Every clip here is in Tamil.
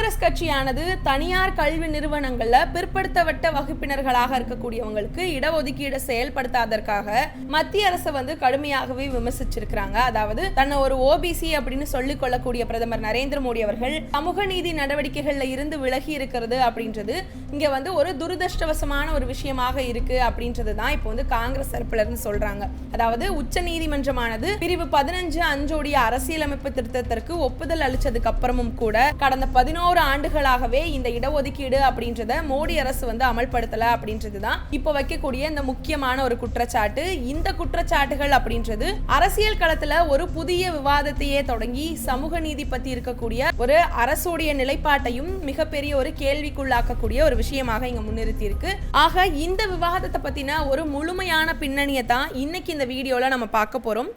காங்கிரஸ் கட்சியானது தனியார் கல்வி நிறுவனங்கள்ல பிற்படுத்தப்பட்ட வகுப்பினர்களாக இருக்கக்கூடியவங்களுக்கு இடஒதுக்கீடு செயல்படுத்தாதற்காக மத்திய அரசு கடுமையாகவே விமர்சிச்சிருக்கிறாங்க. அதாவது தன்னை ஒரு ஓபிசி அப்படின்னு சொல்லிக் கொள்ளக்கூடிய பிரதமர் நரேந்திர மோடி அவர்கள் சமூக நீதி நடவடிக்கைகள்ல இருந்து விலகி இருக்கிறது அப்படின்றது இங்க ஒரு துரதிருஷ்டவசமான ஒரு விஷயமாக இருக்கு அப்படின்றது தான் இப்போ காங்கிரஸ் தரப்புல இருந்து சொல்றாங்க. அதாவது உச்ச நீதிமன்றமானது பிரிவு 15(5) அரசியலமைப்பு திருத்தத்திற்கு ஒப்புதல் அளிச்சதுக்கு அப்புறமும் கூட கடந்த 11 ஆண்டுகளாகவே இந்த இடஒதுக்கீடு அப்படின்றத மோடி அரசு அமல்படுத்தல அப்படின்றது தான் இப்போ வைக்கக்கூடிய இந்த முக்கியமான ஒரு குற்றச்சாட்டு. இந்த குற்றச்சாட்டுகள் அப்படின்றது அரசியல் களத்துல ஒரு புதிய விவாதத்தையே தொடங்கி சமூக நீதி பத்தி இருக்கக்கூடிய ஒரு அரசுடைய நிலைப்பாட்டையும் மிகப்பெரிய ஒரு கேள்விக்குள்ளாக்கக்கூடிய ஒரு விஷயமாக இங்க முன்னிறுத்தி இருக்கு. ஆக இந்த விவாதத்தை பத்தின ஒரு முழுமையான பின்னணியை தான் இன்னைக்கு இந்த வீடியோல நம்ம பார்க்க போறோம்.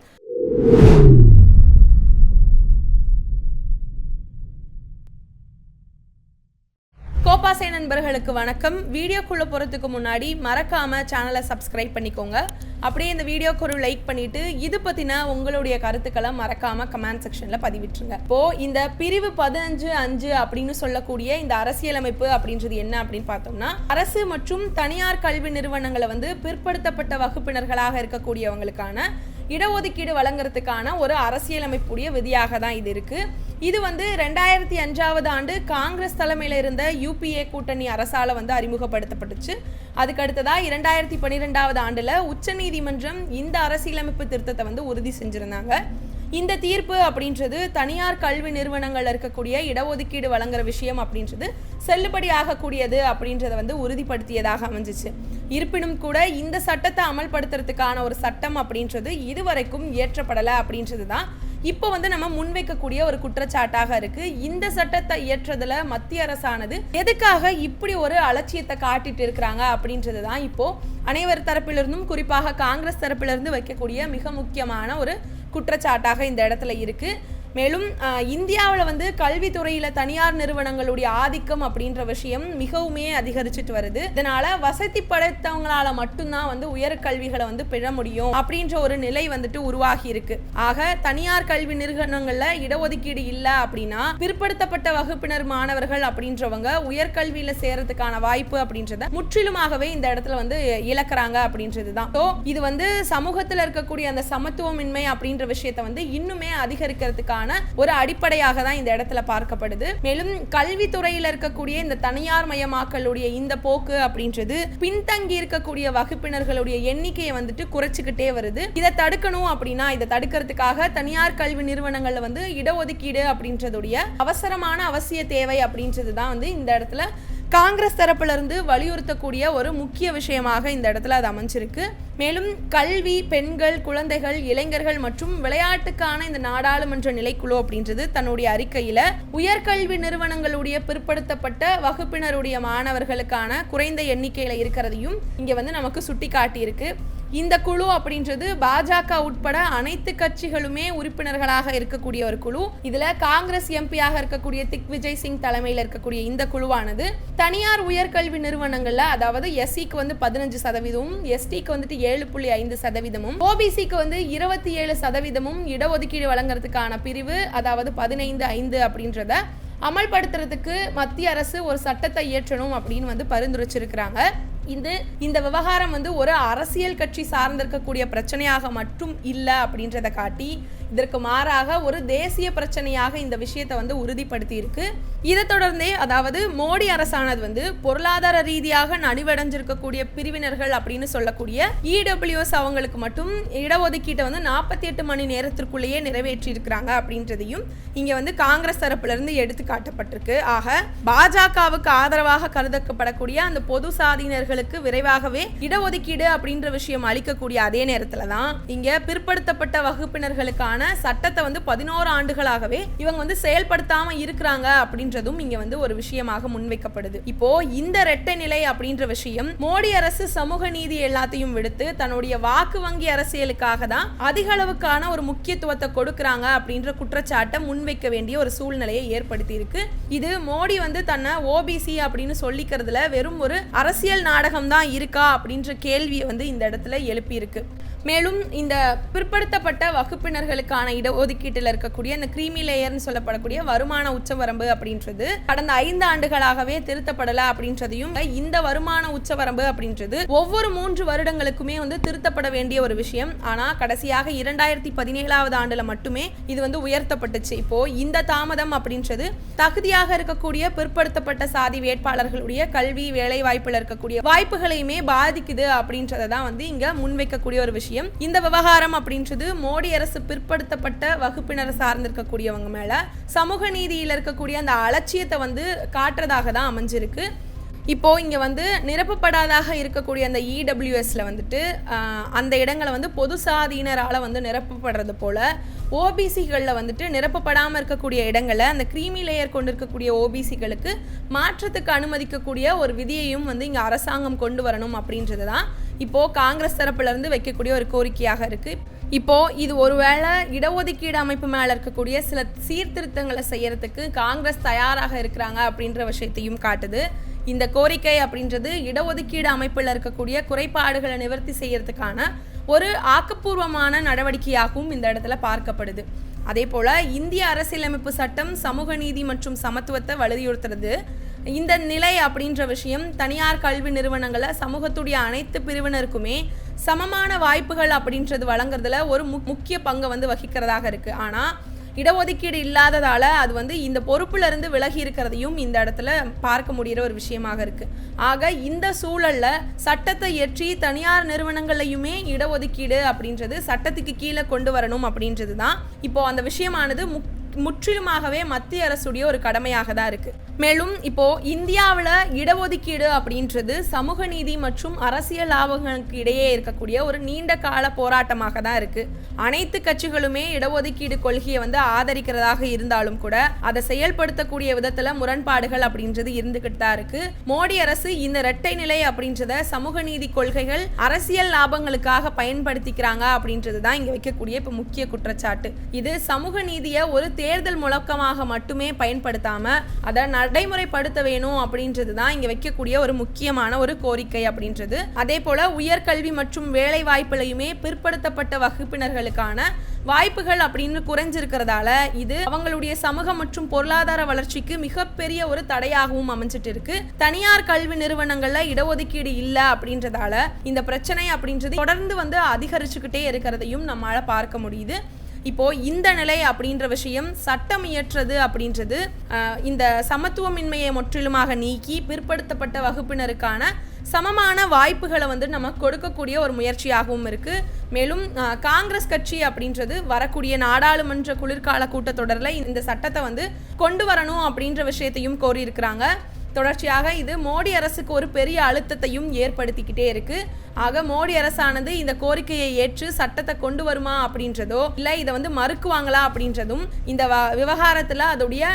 கோபாசை நண்பர்களுக்கு வணக்கம். வீடியோக்குள்ள போறதுக்கு முன்னாடி மறக்காம சேனலை சப்ஸ்கிரைப் பண்ணிக்கோங்க. அப்படியே இந்த வீடியோக்கு ஒரு லைக் பண்ணிட்டு இது பத்தின உங்களுடைய கருத்துக்களை மறக்காம கமெண்ட் செக்ஷன்ல பதிவிட்டுருங்க. இப்போ இந்த பிரிவு 15(5) அப்படின்னு சொல்லக்கூடிய இந்த அரசியலமைப்பு அப்படின்றது என்ன அப்படின்னு பார்த்தோம்னா, அரசு மற்றும் தனியார் கல்வி நிறுவனங்களை பிற்படுத்தப்பட்ட வகுப்பினர்களாக இருக்கக்கூடியவங்களுக்கான இடஒதுக்கீடு வழங்குறதுக்கான ஒரு அரசியலமைப்புடைய விதியாக தான் இது இருக்கு. இது 2005 ஆண்டு காங்கிரஸ் தலைமையில இருந்த யூபிஏ கூட்டணி அரசால அறிமுகப்படுத்தப்பட்டுச்சு. அதுக்கு அடுத்ததா 2012 ஆண்டுல உச்ச நீதிமன்றம் இந்த அரசியலமைப்பு திருத்தத்தை உறுதி செஞ்சிருந்தாங்க. இந்த தீர்ப்பு அப்படின்றது தனியார் கல்வி நிறுவனங்கள் இருக்கக்கூடிய இடஒதுக்கீடு வழங்குற விஷயம் அப்படின்றது செல்லுபடி ஆகக்கூடியது அப்படின்றத உறுதிப்படுத்தியதாக அமைஞ்சிச்சு. இருப்பினும் கூட இந்த சட்டத்தை அமல்படுத்துறதுக்கான ஒரு சட்டம் அப்படின்றது இதுவரைக்கும் இயற்றப்படலை அப்படின்றது தான் இப்போ நம்ம முன்வைக்கக்கூடிய ஒரு குற்றச்சாட்டாக இருக்கு. இந்த சட்டத்தை இயற்றதுல மத்திய அரசானது எதுக்காக இப்படி ஒரு அலட்சியத்தை காட்டிட்டு இருக்கிறாங்க அப்படின்றது தான் இப்போ அனைவர் தரப்பிலிருந்தும் குறிப்பாக காங்கிரஸ் தரப்பிலிருந்து வைக்கக்கூடிய மிக முக்கியமான ஒரு குற்றச்சாட்டாக இந்த இடத்துல இருக்கு. மேலும் இந்தியாவில் கல்வித்துறையில தனியார் நிறுவனங்களுடைய ஆதிக்கம் அப்படின்ற விஷயம் மிகவுமே அதிகரிச்சுட்டு வருது. இதனால வசதி படைத்தவங்களால மட்டும்தான் உயர்கல்விகளை பெற முடியும் அப்படின்ற ஒரு நிலை உருவாகி இருக்கு. ஆக தனியார் கல்வி நிறுவனங்கள்ல இடஒதுக்கீடு இல்ல அப்படின்னா பிற்படுத்தப்பட்ட வகுப்பினர் மாணவர்கள் அப்படின்றவங்க உயர்கல்வியில சேரத்துக்கான வாய்ப்பு அப்படின்றத முற்றிலுமாகவே இந்த இடத்துல இழக்கிறாங்க அப்படின்றதுதான். இது சமூகத்துல இருக்கக்கூடிய அந்த சமத்துவமின்மை அப்படின்ற விஷயத்தை இன்னுமே அதிகரிக்கிறதுக்கான ஒரு அடிப்படையாக தான் இந்த இடத்துல பார்க்கப்படுது. மேலும் கல்வித்துறையில் இருக்கக்கூடிய இந்த தனியார் மயமாக்கலுடைய இந்த போக்கு அப்படின்றது பின்தங்கி இருக்கக்கூடிய வகுப்பினர்களுடைய எண்ணிக்கையை குறைச்சிக்கிட்டே வருது. இதை தடுக்கணும் அப்படின்னா இதை தடுக்கிறதுக்காக தனியார் கல்வி நிறுவனங்கள்ல இடஒதுக்கீடு அப்படின்றதுடைய அவசரமான அவசிய தேவை அப்படின்றது தான் இந்த இடத்துல காங்கிரஸ் தரப்புல இருந்து வலியுறுத்தக்கூடிய ஒரு முக்கிய விஷயமாக இந்த இடத்துல அது அமைஞ்சிருக்கு. மேலும் கல்வி, பெண்கள், குழந்தைகள், இளைஞர்கள் மற்றும் விளையாட்டுக்கான இந்த நாடாளுமன்ற நிலைக்குழு அப்படின்றது தன்னுடைய அறிக்கையில உயர்கல்வி நிறுவனங்களுடைய பிற்படுத்தப்பட்ட வகுப்பினருடைய மாணவர்களுக்கான குறைந்த எண்ணிக்கையில இருக்கிறதையும் இங்க நமக்கு சுட்டி காட்டி இருக்கு. இந்த குழு அப்படின்றது பாஜக உட்பட அனைத்து கட்சிகளுமே உறுப்பினர்களாக இருக்கக்கூடிய ஒரு குழு. இதுல காங்கிரஸ் எம்பியாக இருக்கக்கூடிய திக்விஜய் சிங் தலைமையில் இருக்கக்கூடிய இந்த குழுவானது தனியார் உயர்கல்வி நிறுவனங்கள்ல அதாவது எஸ்சிக்கு 15%, எஸ்டிக்கு 7.5%, ஓபிசிக்கு 27% இடஒதுக்கீடு வழங்குறதுக்கான பிரிவு அதாவது 15(5) அப்படின்றத அமல்படுத்துறதுக்கு மத்திய அரசு ஒரு சட்டத்தை இயற்றணும் அப்படின்னு பரிந்துரைச்சிருக்கிறாங்க. இந்த விவகாரம் ஒரு அரசியல் கட்சி சார்ந்திருக்கக்கூடிய பிரச்சனையாக மட்டும் இல்லை அப்படின்றத காட்டி இதற்கு மாறாக ஒரு தேசிய பிரச்சனையாக இந்த விஷயத்தை உறுதிப்படுத்தி இருக்கு. இதை தொடர்ந்தே அதாவது மோடி அரசானது பொருளாதார ரீதியாக நலிவடைஞ்சிருக்கக்கூடிய பிரிவினர்கள் அப்படின்னு சொல்லக்கூடிய இடபிள்யூஎஸ் அவங்களுக்கு மட்டும் இடஒதுக்கீட்டை 48 மணி நேரத்திற்குள்ளேயே நிறைவேற்றி இருக்கிறாங்க அப்படின்றதையும் இங்க காங்கிரஸ் தரப்புல இருந்து எடுத்து காட்டப்பட்டிருக்கு. ஆக பாஜகவுக்கு ஆதரவாக கருதப்படக்கூடிய அந்த பொது சாதியினர்களுக்கு விரைவாகவே இடஒதுக்கீடு அப்படின்ற விஷயம் அளிக்கக்கூடிய அதே நேரத்துல தான் இங்க பிற்படுத்தப்பட்ட வகுப்பினர்களுக்கான சட்டத்தை 11 ஆண்டுகளாகவே இவங்க செயல்படுத்தாம இருக்கிறாங்க அப்படின்றதும் இங்க ஒரு விஷயமாக முன்வைக்கப்படுது. இப்போ இந்த இரட்டை நிலை அப்படின்ற விஷயம் மோடி அரசு சமூக நீதி எல்லாத்தையும் விடுத்து தன்னுடைய வாக்கு வங்கி அரசியலுக்காக தான் அதிக அளவுக்கான ஒரு முக்கியத்துவத்தை கொடுக்கறாங்க அப்படின்ற குற்றச்சாட்டை முன்வைக்க வேண்டிய ஒரு சூழ்நிலையை ஏற்படுத்தி இருக்கு. இது மோடி தன்னை ஓபிசி அப்படின்னு சொல்லிக்கிறதுல வெறும் ஒரு அரசியல் நாடகம் தான் இருக்கா அப்படின்ற கேள்வியை இந்த இடத்துல எழுப்பி இருக்கு. மேலும் இந்த பிற்படுத்தப்பட்ட வகுப்பினர்களுக்கான இடஒதுக்கீட்டில் இருக்கக்கூடிய இந்த கிரீமி லேயர்னு சொல்லப்படக்கூடிய வருமான உச்சவரம்பு அப்படின்றது கடந்த 5 ஆண்டுகளாகவே திருத்தப்படல அப்படின்றதையும், இந்த வருமான உச்சவரம்பு அப்படின்றது ஒவ்வொரு 3 வருடங்களுக்குமே திருத்தப்பட வேண்டிய ஒரு விஷயம். ஆனா கடைசியாக 2017ஆவது ஆண்டுல மட்டுமே இது உயர்த்தப்பட்டுச்சு. இப்போ இந்த தாமதம் அப்படின்றது தகுதியாக இருக்கக்கூடிய பிற்படுத்தப்பட்ட சாதி வேட்பாளர்களுடைய கல்வி வேலை வாய்ப்புல இருக்கக்கூடிய வாய்ப்புகளையுமே பாதிக்குது அப்படின்றதான் இங்க முன்வைக்கக்கூடிய ஒரு விஷயம். இந்த விவகாரம் அப்படின்றது மோடி அரசு பிற்படுத்தப்பட்ட வகுப்பினர் சார்ந்திருக்கக்கூடியவங்க மேல சமூக நீதியில் இருக்கக்கூடிய அந்த அலட்சியத்தை காட்டுறதாக தான் அமைஞ்சிருக்கு. இப்போ இங்க நிரப்பப்படாதாக இருக்கக்கூடிய அந்த இடபிள்யூஎஸ்ல அந்த இடங்களை பொது சாதியினரால நிரப்பப்படுறது போல ஓபிசிகளில் நிரப்பப்படாமல் இருக்கக்கூடிய இடங்களை அந்த கிரீமி லேயர் கொண்டு இருக்கக்கூடிய ஓபிசிகளுக்கு மாற்றத்துக்கு அனுமதிக்கக்கூடிய ஒரு விதியையும் இங்கே அரசாங்கம் கொண்டு வரணும் அப்படின்றது தான் இப்போது காங்கிரஸ் தரப்புலேருந்து வைக்கக்கூடிய ஒரு கோரிக்கையாக இருக்குது. இப்போது இது ஒருவேளை இடஒதுக்கீடு அமைப்பு மேலே இருக்கக்கூடிய சில சீர்திருத்தங்களை செய்யறதுக்கு காங்கிரஸ் தயாராக இருக்கிறாங்க அப்படின்ற விஷயத்தையும் காட்டுது. இந்த கோரிக்கை அப்படின்றது இடஒதுக்கீடு அமைப்பில் இருக்கக்கூடிய குறைபாடுகளை நிவர்த்தி செய்யறதுக்கான ஒரு ஆக்கப்பூர்வமான நடவடிக்கையாகவும் இந்த இடத்துல பார்க்கப்படுது. அதே போல இந்திய அரசியலமைப்பு சட்டம் சமூக நீதி மற்றும் சமத்துவத்தை வலியுறுத்துறது. இந்த நிலை அப்படின்ற விஷயம் தனியார் கல்வி நிறுவனங்களை சமூகத்துடைய அனைத்து பிரிவினருக்குமே சமமான வாய்ப்புகள் அப்படின்றது வழங்குறதுல ஒரு முக்கிய பங்கை வகிக்கிறதாக இருக்கு. ஆனால் இடஒதுக்கீடு இல்லாததால அது இந்த பொறுப்புல இருந்து விலகி இருக்கிறதையும் இந்த இடத்துல பார்க்க முடிகிற ஒரு விஷயமாக இருக்கு. ஆக இந்த சூழல்ல சட்டத்தை இயற்றி தனியார் நிறுவனங்களையுமே இடஒதுக்கீடு அப்படின்றது சட்டத்துக்கு கீழே கொண்டு வரணும் அப்படின்றது தான் இப்போ அந்த விஷயமானது முற்றிலுமாகவே மத்திய அரசுடைய ஒரு கடமையாக தான் இருக்கு. மேலும் இப்போ இந்தியாவில் இடஒதுக்கீடு அப்படின்றது சமூக நீதி மற்றும் அரசியல் லாபங்களுக்கு இடையே இருக்கக்கூடிய ஒரு நீண்ட கால போராட்டமாக தான் இருக்கு. அனைத்து கட்சிகளுமே இடஒதுக்கீடு கொள்கையை ஆதரிக்கிறதாக இருந்தாலும் கூட அதை செயல்படுத்தக்கூடிய விதத்துல முரண்பாடுகள் அப்படின்றது இருந்துகிட்டு தான் இருக்கு. மோடி அரசு இந்த இரட்டை நிலை அப்படின்றத சமூக நீதி கொள்கைகள் அரசியல் லாபங்களுக்காக பயன்படுத்திக்கிறாங்க அப்படின்றது தான் இங்க வைக்கக்கூடிய இப்ப முக்கிய குற்றச்சாட்டு. இது சமூக நீதியை ஒரு தேர்தல் முழக்கமாக மட்டுமே பயன்படுத்தாம அதை நடைமுறைப்படுத்த வேணும் அப்படின்றது தான் இங்க வைக்கக்கூடிய ஒரு முக்கியமான ஒரு கோரிக்கை அப்படின்றது. அதே போல உயர்கல்வி மற்றும் வேலை வாய்ப்புலையுமே பிற்படுத்தப்பட்ட வகுப்பினர்களுக்கான வாய்ப்புகள் அப்படின்னு குறைஞ்சிருக்கிறதால இது அவங்களுடைய சமூக மற்றும் பொருளாதார வளர்ச்சிக்கு மிகப்பெரிய ஒரு தடையாகவும் அமைஞ்சிட்டு இருக்கு. தனியார் கல்வி நிறுவனங்கள்ல இடஒதுக்கீடு இல்லை அப்படின்றதால இந்த பிரச்சனை அப்படின்றது தொடர்ந்து அதிகரிச்சுக்கிட்டே இருக்கிறதையும் நம்மளால பார்க்க முடியுது. இப்போ இந்த நிலை அப்படின்ற விஷயம் சட்டம் இயற்றது அப்படின்றது இந்த சமத்துவமின்மையை முற்றிலுமாக நீக்கி பிற்படுத்தப்பட்ட வகுப்பினருக்கான சமமான வாய்ப்புகளை நம்ம கொடுக்கக்கூடிய ஒரு முயற்சியாகவும் இருக்கு. மேலும் காங்கிரஸ் கட்சி அப்படின்றது வரக்கூடிய நாடாளுமன்ற குளிர்கால கூட்டத்தொடரில் இந்த சட்டத்தை கொண்டு வரணும் அப்படின்ற விஷயத்தையும் கோரியிருக்கிறாங்க. தொடர்ச்சியாக இது மோடி அரசுக்கு ஒரு பெரிய அழுத்தத்தையும் ஏற்படுத்திக்கிட்டே இருக்கு. ஆக மோடி அரசானது இந்த கோரிக்கையை ஏற்று சட்டத்தை கொண்டு வருமா அப்படின்றதோ இல்லை இதை மறுக்குவாங்களா அப்படின்றதும் இந்த விவகாரத்தில் அதோடைய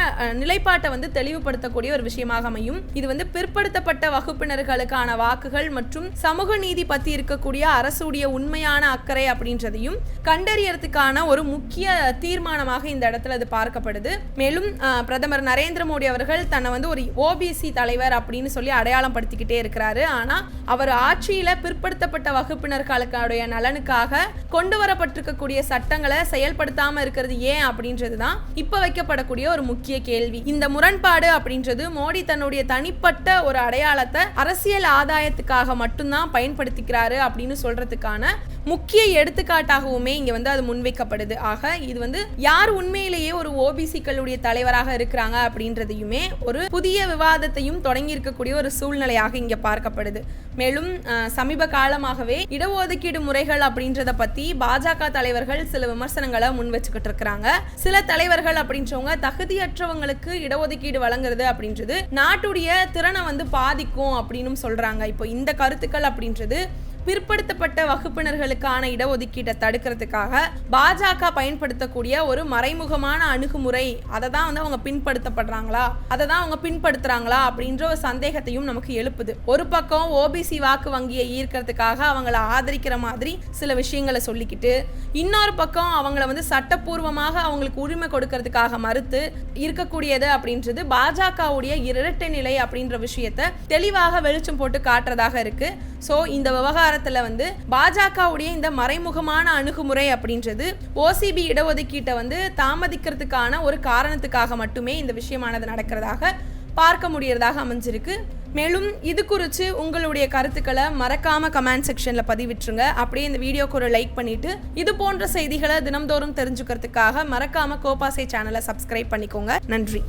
நிலைப்பாட்டை தெளிவுபடுத்தக்கூடிய ஒரு விஷயமாக அமையும். இது பிற்படுத்தப்பட்ட வகுப்பினர்களுக்கான வாக்குகள் மற்றும் சமூக நீதி பற்றி இருக்கக்கூடிய அரசுடைய உண்மையான அக்கறை அப்படின்றதையும் கண்டறியறதுக்கான ஒரு முக்கிய தீர்மானமாக இந்த இடத்துல அது பார்க்கப்படுது. மேலும் பிரதமர் நரேந்திர மோடி அவர்கள் தன்னை ஒரு ஓபிசி தலைவர் அப்படின்னு சொல்லி அடையாளம் படுத்திக்கிட்டே இருக்கிறாரு. ஆனா அவர் ஆட்சியில பிற்படுத்தப்பட்ட வகுப்பினர்களுடைய நலனுக்காக கொண்டு வரப்பட்டிருக்கக்கூடிய சட்டங்களை செயல்படுத்தாம இருக்கிறது ஏன் அப்படின்றதுதான் இப்ப வைக்கப்படக்கூடிய ஒரு முக்கிய கேள்வி. இந்த முரண்பாடு அப்படின்றது மோடி தன்னுடைய தனிப்பட்ட ஒரு அடையாளத்தை அரசியல் ஆதாயத்துக்காக மட்டும்தான் பயன்படுத்திக்கிறாரு அப்படின்னு சொல்றதுக்கான முக்கிய எடுத்துக்காட்டாகவுமே இங்க அது முன்வைக்கப்படுது. ஆக இது யார் உண்மையிலேயே ஒரு ஓபிசிக்களுடைய தலைவராக இருக்கிறாங்க அப்படின்றதையுமே ஒரு புதிய விவாதத்தையும் தொடங்கி இருக்கக்கூடிய ஒரு சூழ்நிலையாக இங்க பார்க்கப்படுது. மேலும் சமீப காலமாகவே இடஒதுக்கீடு முறைகள் அப்படின்றத பத்தி பாஜக தலைவர்கள் சில விமர்சனங்களை முன் வச்சுக்கிட்டு இருக்கிறாங்க. சில தலைவர்கள் அப்படின்றவங்க தகுதியற்றவங்களுக்கு இடஒதுக்கீடு வழங்குறது அப்படின்றது நாட்டுடைய திறனை பாதிக்கும் அப்படின்னு சொல்றாங்க. இப்போ இந்த கருத்துக்கள் அப்படின்றது பிற்படுத்தப்பட்ட வகுப்பினர்களுக்கான இடஒதுக்கீட்டை தடுக்கிறதுக்காக பாஜக பயன்படுத்தக்கூடிய ஒரு மறைமுகமான அணுகுமுறை, அதை தான் அவங்க பின்படுத்தப்படுறாங்களா, அதை தான் அவங்க பின்படுத்துறாங்களா அப்படின்ற ஒரு சந்தேகத்தையும் நமக்கு எழுப்புது. ஒரு பக்கம் ஓபிசி வாக்கு வங்கியை ஈர்க்கிறதுக்காக அவங்கள ஆதரிக்கிற மாதிரி சில விஷயங்களை சொல்லிக்கிட்டு, இன்னொரு பக்கம் அவங்கள சட்டப்பூர்வமாக அவங்களுக்கு உரிமை கொடுக்கறதுக்காக மறுத்து இருக்கக்கூடியது அப்படின்றது பாஜகவுடைய இரட்டை நிலை அப்படின்ற விஷயத்தை தெளிவாக வெளிச்சம் போட்டு காட்டுறதாக இருக்கு. ஸோ இந்த விவகாரம் விவகாரத்துல வந்து பாஜகவுடைய இந்த மறைமுகமான அணுகுமுறை அப்படின்றது ஓசிபி இடஒதுக்கீட்டை வந்து தாமதிக்கிறதுக்கான ஒரு காரணத்துக்காக மட்டுமே இந்த விஷயமானது நடக்கிறதாக பார்க்க முடியறதாக அமைஞ்சிருக்கு. மேலும் இது குறித்து உங்களுடைய கருத்துக்களை மறக்காம கமெண்ட் செக்ஷன்ல பதிவிட்டுருங்க. அப்படியே இந்த வீடியோக்கு ஒரு லைக் பண்ணிட்டு இது போன்ற செய்திகளை தினம்தோறும் தெரிஞ்சுக்கிறதுக்காக மறக்காம கோபாசை சேனலை சப்ஸ்கிரைப் பண்ணிக்கோங்க. நன்றி.